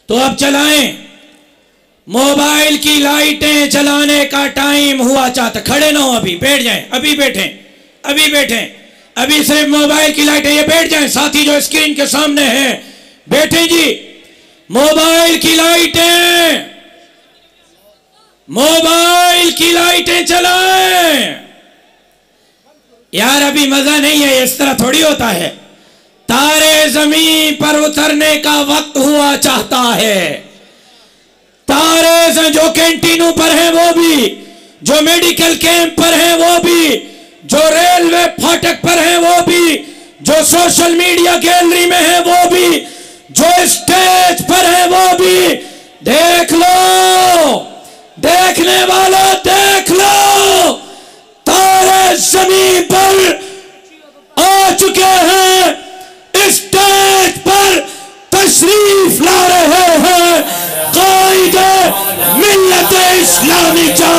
तो अब चलाएं। मोबाइल की लाइटें जलाने का टाइम हुआ चाहता। खड़े ना हो, अभी बैठ जाएं, अभी बैठें, अभी बैठें, अभी सिर्फ मोबाइल की लाइटें, ये बैठ जाएं। साथी जो स्क्रीन के सामने हैं बैठें जी। मोबाइल की लाइटें, मोबाइल की लाइटें चलाएं। यार अभी मजा नहीं है, इस तरह थोड़ी होता है। तारे जमीन पर उतरने का वक्त हुआ चाहता है। तारे से जो कैंटीनों पर हैं वो भी, जो मेडिकल कैंप पर हैं वो भी, जो रेलवे फाटक पर हैं वो भी, जो सोशल मीडिया गैलरी में है वो भी, जो स्टेज पर है वो भी। देख लो, देखने वालों देख लो, तारे जमीन पर आ चुके हैं, स्टेज पर तशरीफ ला रहे हैं कायदे मिल्लत इस्लामी का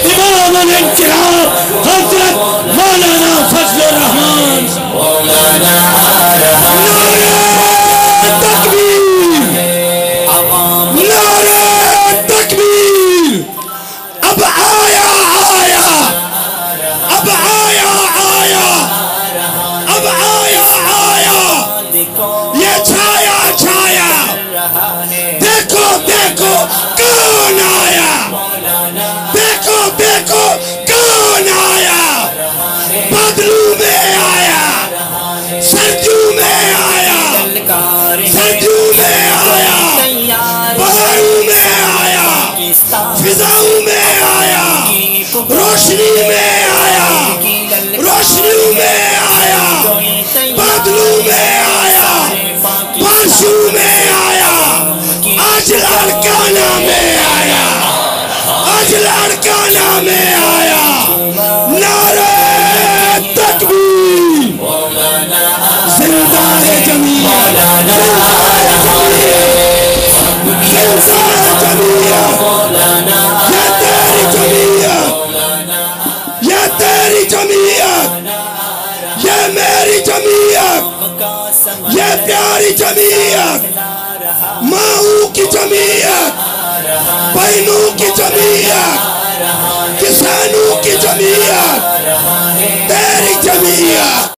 इमामुल इंक़िलाब हज़रत मौलाना फजलुर रहमान। नारे तकबीर, नारे तकबीर। अब आया आया, अब आया आया, अब आया आया, ये छाया छाया। देखो देखो कौन आया, देखो देखो कौन आया। बदलू में आया, सर्दियों में आया, सर्दियों में आया, बहारों में आया, फिजाओं में आया, रोशनी में आया, रोशनियों में आया, बादलों में आया, बारिशों में आया। आज लाड़काना में आया, आज लाड़काना में आया। नारे तकबीर, जिंदा है जमीयत, जिंदा है जमीयत, जिंदा है जमीयत। ये तेरी जमीयत, ये तेरी जमीयत, ये मेरी जमीयत, ये प्यारी जमीयत, माओं की जमीयत, बहनों की जमीयत, किसानों की जमीयत, तेरी जमीयत।